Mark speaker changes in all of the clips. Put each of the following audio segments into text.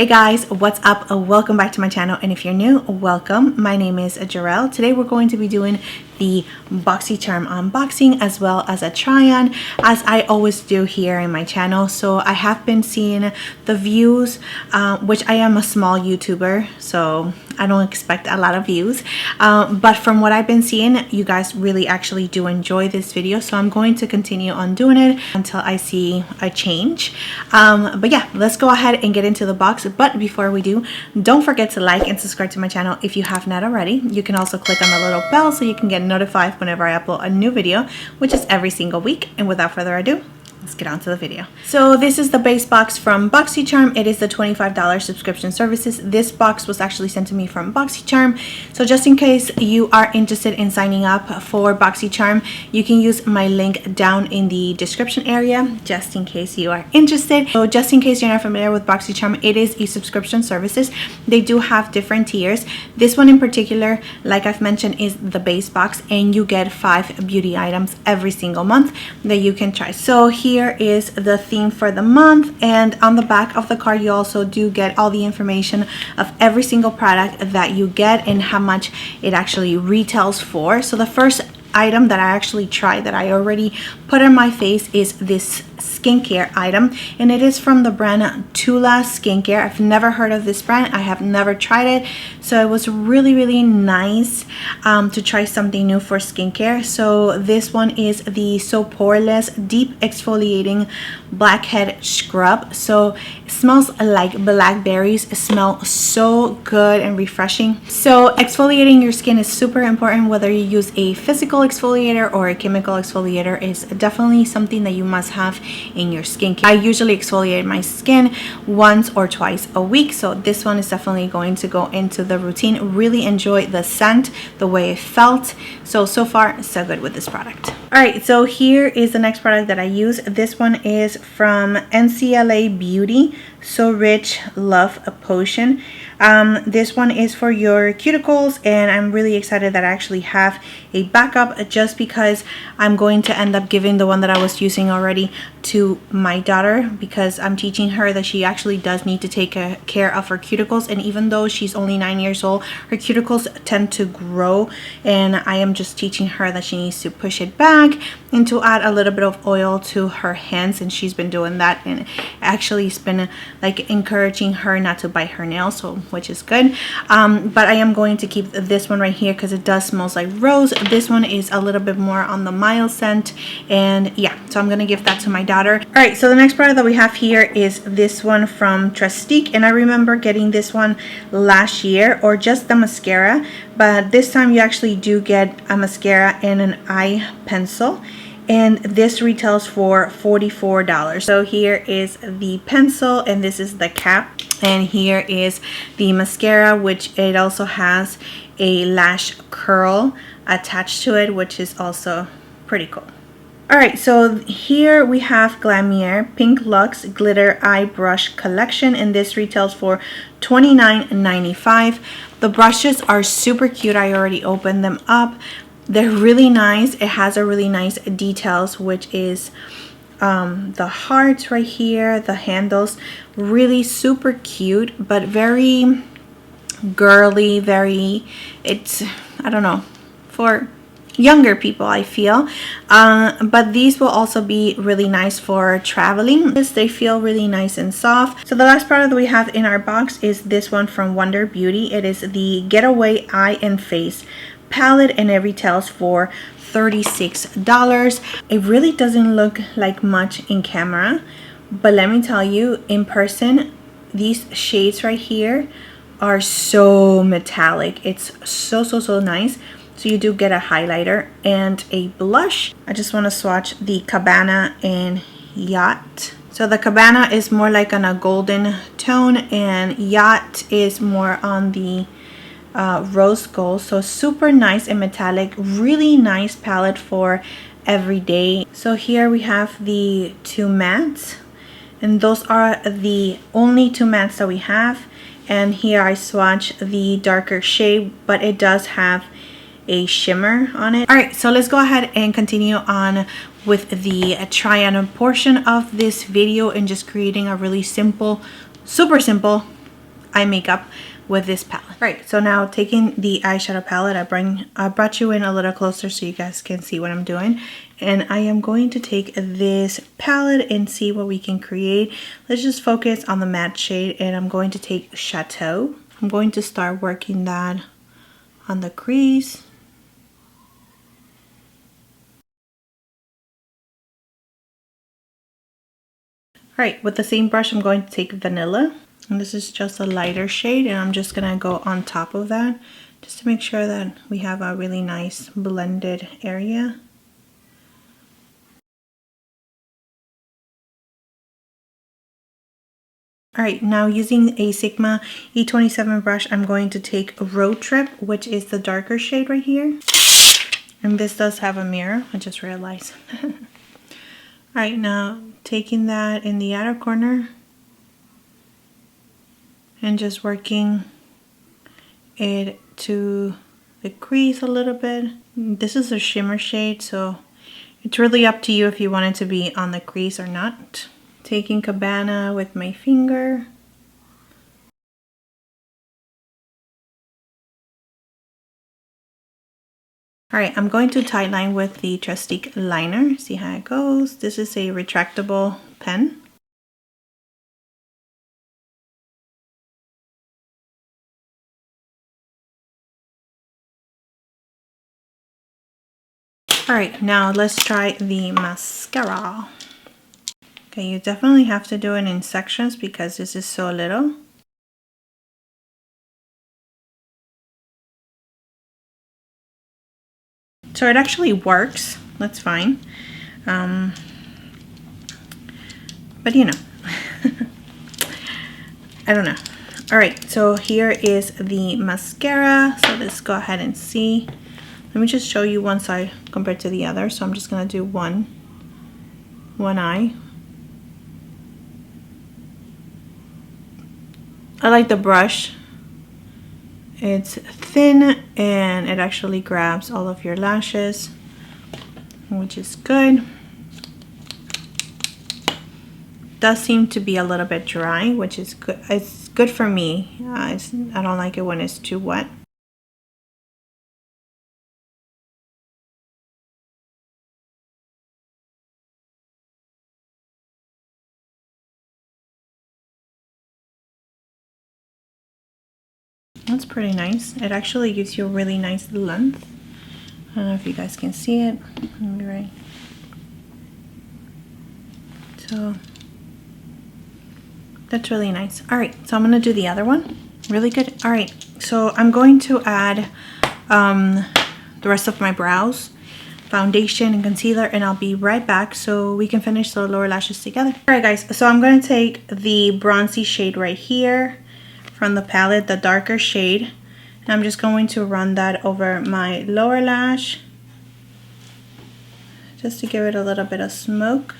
Speaker 1: Hey guys, what's up? Welcome back to my channel, and if you're new, welcome. My name is Gerel. Today we're going to be doing the Boxycharm unboxing as well as a try-on, as I always do here in my channel. So I have been seeing the views, which I am a small YouTuber, so I don't expect a lot of views, but from what I've been seeing, you guys really actually do enjoy this video, so I'm going to continue on doing it until I see a change. But yeah, let's go ahead and get into the box. But before we do, don't forget to like and subscribe to my channel if you have not already. You can also click on the little bell so you can get notified whenever I upload a new video, which is every single week. And without further ado, let's get on to the video. So this is the base box from Boxycharm. It is the $25 subscription services. This box was actually sent to me from Boxycharm. So just in case you are interested in signing up for Boxycharm, you can use my link down in the description area, just in case you are interested. So just in case you're not familiar with Boxycharm, it is a subscription services. They do have different tiers. This one in particular, like I've mentioned, is the base box, and you get 5 beauty items every single month that you can try. So here is the theme for the month, and on the back of the card you also do get all the information of every single product that you get and how much it actually retails for. So the first item that I actually tried, that I already put on my face, is this skincare item, and it is from the brand Tula skincare. I've never heard of this brand, I have never tried it, so it was really nice to try something new for skincare. So this one is the Poreless deep exfoliating blackhead scrub. So it smells like blackberries. It smells so good and refreshing. So exfoliating your skin is super important, whether you use a physical exfoliator or a chemical exfoliator. Is definitely something that you must have in your skincare. I usually exfoliate my skin once or twice a week, so this one is definitely going to go into the routine. Really enjoy the scent, the way it felt. So far so good with this product. All right, so here is the next product that I use. This one is from NCLA Beauty, So Rich Love a Potion. This one is for your cuticles, and I'm really excited that I actually have a backup, just because I'm going to end up giving the one that I was using already to my daughter, because I'm teaching her that she actually does need to take care of her cuticles. And even though she's only 9 years old, her cuticles tend to grow, and I am just teaching her that she needs to push it back and to add a little bit of oil to her hands, and she's been doing that, and actually it's been like encouraging her not to bite her nails, so which is good. But I am going to keep this one right here because it does smells like rose. This one is a little bit more on the mild scent, and yeah, so I'm gonna give that to my daughter. All right, so the next product that we have here is this one from Trestique, and I remember getting this one last year, or just the mascara, but this time you actually do get a mascara and an eye pencil, and this retails for $44. So here is the pencil, and this is the cap, and here is the mascara, which it also has a lash curl attached to it, which is also pretty cool. Alright, so here we have Glamierre Pink Luxe Glitter Eye Brush Collection, and this retails for $29.95. The brushes are super cute. I already opened them up. They're really nice. It has a really nice details, which is the hearts right here, the handles, really super cute, but very girly, very, it's, I don't know, for younger people, I feel. But these will also be really nice for traveling. They feel really nice and soft. So the last product that we have in our box is this one from Wonder Beauty. It is the Getaway Eye and Face palette, and it retails for $36. It really doesn't look like much in camera, but let me tell you, in person, these shades right here are so metallic. It's so nice. So you do get a highlighter and a blush. I just want to swatch the Cabana and Yacht. So the Cabana is more like on a golden tone, and Yacht is more on the rose gold. So super nice and metallic, really nice palette for every day. So here we have the 2 mattes, and those are the only 2 mattes that we have. And here I swatch the darker shade, but it does have a shimmer on it. All right, so let's go ahead and continue on with the try-on portion of this video, and just creating a really simple, super simple eye makeup with this palette. Right, so now taking the eyeshadow palette, I brought you in a little closer so you guys can see what I'm doing. And I am going to take this palette and see what we can create. Let's just focus on the matte shade, and I'm going to take Chateau. I'm going to start working that on the crease. Alright, with the same brush, I'm going to take Vanilla. And this is just a lighter shade, and I'm just going to go on top of that just to make sure that we have a really nice blended area. Alright, now using a Sigma E27 brush, I'm going to take Road Trip, which is the darker shade right here. And this does have a mirror, I just realized. Alright, now taking that in the outer corner and just working it to the crease a little bit. This is a shimmer shade, so it's really up to you if you want it to be on the crease or not. Taking Cabana with my finger. Alright, I'm going to tightline with the Trestique liner. See how it goes. This is a retractable pen. Alright, now let's try the mascara. Okay, you definitely have to do it in sections because this is so little. So it actually works, that's fine. But you know, I don't know. Alright, so here is the mascara. So let's go ahead and see. Let me just show you one side compared to the other. So I'm just gonna do one eye. I like the brush. It's thin and it actually grabs all of your lashes, which is good. Does seem to be a little bit dry, which is good. It's good for me. I don't like it when it's too wet. That's pretty nice. It actually gives you a really nice length. I don't know if you guys can see it. Right. So that's really nice. All right, so I'm gonna do the other one. Really good. All right, so I'm going to add the rest of my brows, foundation and concealer, and I'll be right back so we can finish the lower lashes together. All right, guys, so I'm gonna take the bronzy shade right here from the palette, the darker shade, and I'm just going to run that over my lower lash just to give it a little bit of smoke.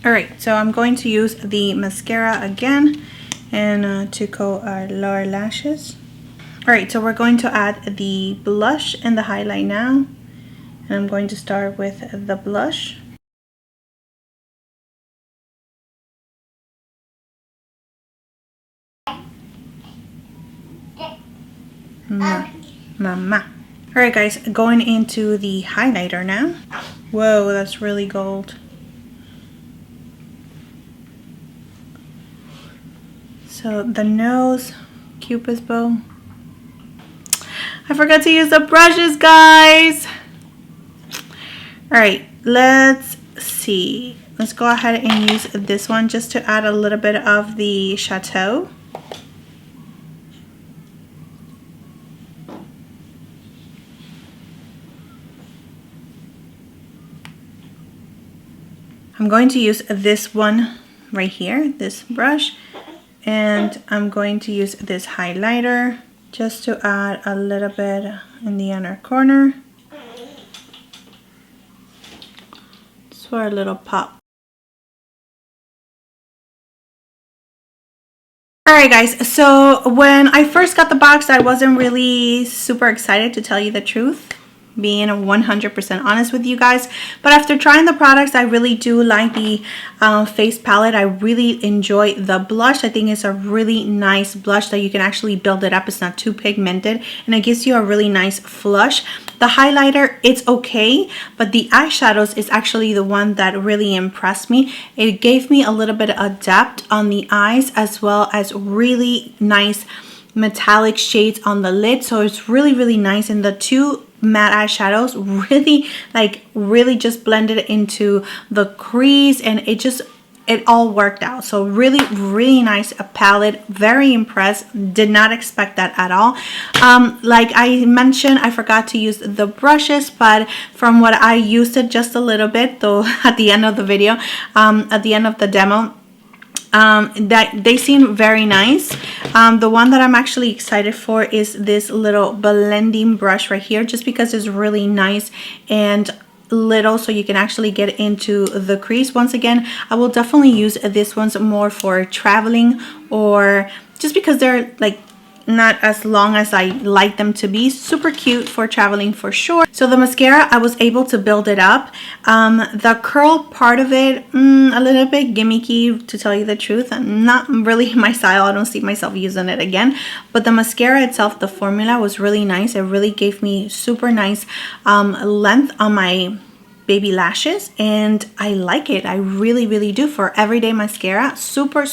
Speaker 1: Alright, so I'm going to use the mascara again and to coat our lower lashes. Alright, so we're going to add the blush and the highlight now, and I'm going to start with the blush. Mama. Alright guys, going into the highlighter now. Whoa, that's really gold. So the nose, Cupid's bow. I forgot to use the brushes, guys. Alright, let's see. Let's go ahead and use this one just to add a little bit of the Chateau. I'm going to use this one right here, this brush, and I'm going to use this highlighter just to add a little bit in the inner corner. Just for a little pop. Alright guys, so when I first got the box, I wasn't really super excited, to tell you the truth. being 100% honest with you guys. But after trying the products, I really do like the face palette. I really enjoy the blush. I think it's a really nice blush that you can actually build it up. It's not too pigmented, and it gives you a really nice flush. The highlighter, it's okay, but the eyeshadows is actually the one that really impressed me. It gave me a little bit of depth on the eyes, as well as really nice metallic shades on the lid. So it's really nice, and the two matte eyeshadows really just blended into the crease, and it all worked out. So really nice palette. Very impressed. Did not expect that at all. Like I mentioned, I forgot to use the brushes, but from what I used it just a little bit though at the end of the video, at the end of the demo, that they seem very nice. The one that I'm actually excited for is this little blending brush right here, just because it's really nice and little, so you can actually get into the crease. Once again, I will definitely use this one's more for traveling, or just because they're like not as long as I like them to be. Super cute for traveling for sure. So the mascara, I was able to build it up. The curl part of it, a little bit gimmicky, to tell you the truth. Not really my style. I don't see myself using it again. But the mascara itself, the formula was really nice. It really gave me super nice length on my baby lashes, and I like it. I really do for everyday mascara. Super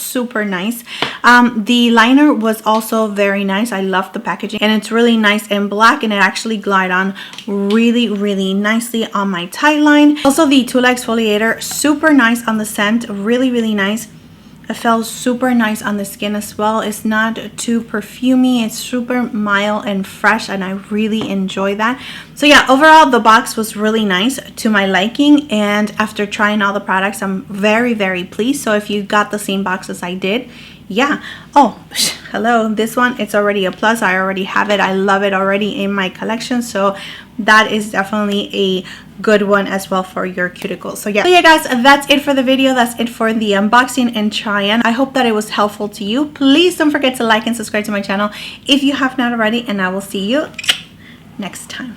Speaker 1: nice. The liner was also very nice. I love the packaging, and it's really nice and black, and it actually glide on really nicely on my tight line. Also, the Tula exfoliator, super nice on the scent. Really nice. It felt super nice on the skin as well. It's not too perfumey. It's super mild and fresh, and I really enjoy that. So yeah, overall the box was really nice to my liking, and after trying all the products, I'm very pleased. So if you got the same box as I did, yeah. Oh, hello, this one, it's already a plus. I already have it. I love it already in my collection, so that is definitely a good one as well for your cuticles. So yeah guys, that's it for the video. That's it for the unboxing and try-on. I hope that it was helpful to you. Please don't forget to like and subscribe to my channel if you have not already, and I will see you next time.